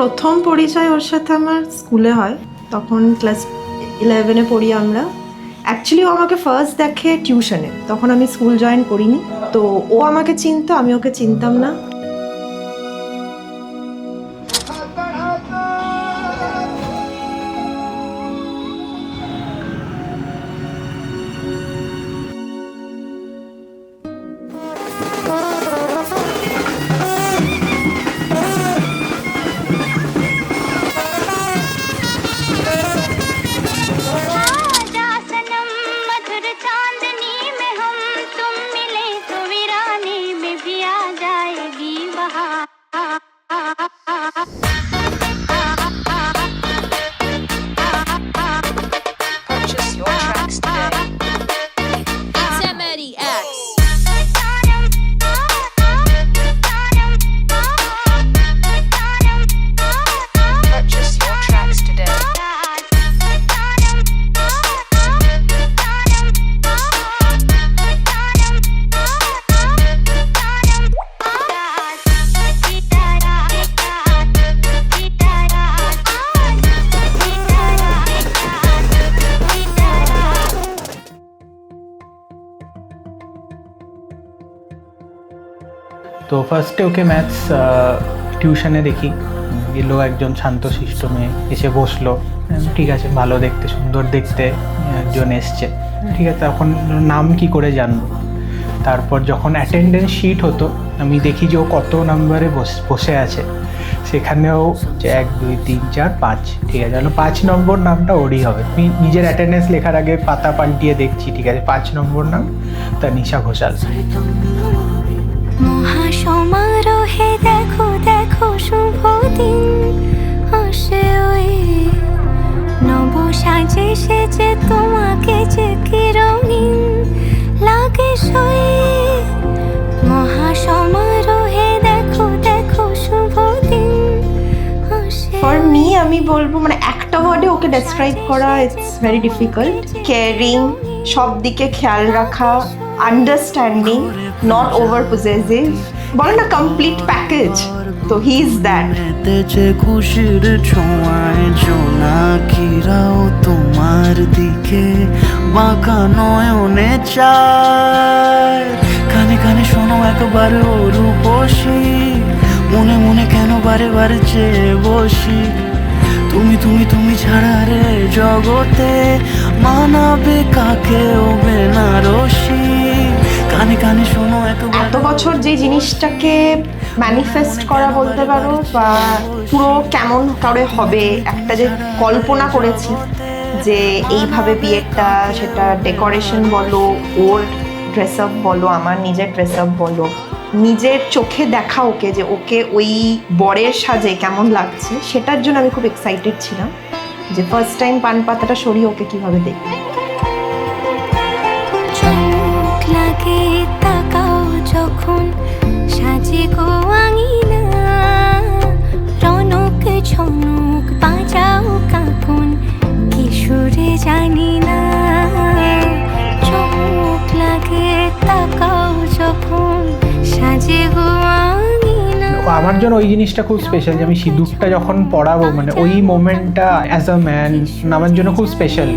প্রথম পরিচয় ওর সাথে আমার স্কুলে হয়, তখন ক্লাস 11-এ পড়ি আমরা। অ্যাকচুয়ালি ও আমাকে ফার্স্ট দেখে টিউশনে, তখন আমি স্কুল জয়েন করিনি। তো ও আমাকে চিনতো, আমি ওকে চিনতাম না। তো ফার্স্টে ওকে ম্যাথস টিউশনে দেখি, এলো একজন শান্তশিষ্ট মেয়ে, এসে বসলো। ঠিক আছে, ভালো দেখতে, সুন্দর দেখতে একজন এসছে, ঠিক আছে, তখন নাম কি করে জানবো? তারপর যখন অ্যাটেন্ডেন্স শিট হতো, আমি দেখি যে ও কত নাম্বারে বসে আছে। সেখানেও 1 2 3 4 5, ঠিক আছে, হলো 5 নম্বর নামটা ওরই হবে। নিজের অ্যাটেন্ডেন্স লেখার আগে পাতা পাল্টিয়ে দেখছি, ঠিক আছে, 5 নম্বর নাম তানিশা ঘোষাল। মহাসমারোহে দেখো দেখো শুভ দিন আসে ওই নব সাজে সেজে তোমাকে যে কি রঙিন লাগে সই। মহাসমারোহে দেখো দেখো শুভ দিন আসে। ফর মি আমি বলবো, মানে একটা ওয়ার্ডে ওকে ডেসক্রাইব করা ইটস ভেরি ডিফিকাল্ট। কেয়ারিং, সব দিকে খেয়াল রাখা, আন্ডারস্ট্যান্ডিং, নট ওভার পজেসিভ, বলে না কমপ্লিট প্যাকেজ। তো হি ইজ দ্যাট। খুশির ছোঁয়ায় জোনাকিরাও তোমার দিকে বাঁকা নয়নে চায়। কানে কানে শোনো একবার ওর রূপসী, মনে মনে কেন বারে বারে চেয়ে বসি। তুমি তুমি তুমি ছাড়া রে জগতে মানাবে কাকে ও বেনারসি। কানে কানে শোনো একবার। এত বছর যে জিনিসটাকে ম্যানিফেস্ট করা বলতে পারো, বা পুরো কেমন করে হবে একটা যে কল্পনা করেছি, যে এইভাবে বিয়েটা, সেটা ডেকোরেশন বলো, ওর ড্রেস আপ বলো, আমার নিজের ড্রেস আপ বলো, নিজের চোখে দেখা ওকে, যে ওকে ওই বরের সাজে কেমন লাগছে, সেটার জন্য আমি খুব এক্সাইটেড ছিলাম যে ফার্স্ট টাইম পান পাতাটা সরিয়ে ওকে কিভাবে দেখবো। লাগে তাকাও যখন সাজে গো আঙিনা, রনক ঝনক বাজাও কাঁপন কিশোরে জানি না। চোখ লাগে তাকাও যখন সাজে গো আঙিনা। আমার জন্য ওই জিনিসটা খুব স্পেশাল, যে আমি সিঁদুরটা যখন পরাবো, মানে ওই মোমেন্টটা অ্যাজ আ ম্যান আমার জন্য খুব স্পেশাল।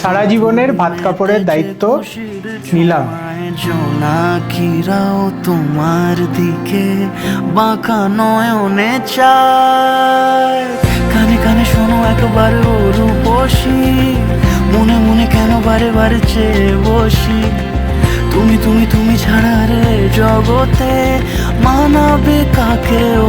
সারা জীবনের ভাত কাপড়ের দায়িত্ব নিলাম। জোনাকিরাও তোমার দিকে বাঁকা নয়নে চায়। কানে কানে শোনো একবার ও রূপসী, মনে মনে কেন বারে বারে চেয়ে বসি। তুমি তুমি তুমি ছাড়া রে জগতে মানাবে কাকে ও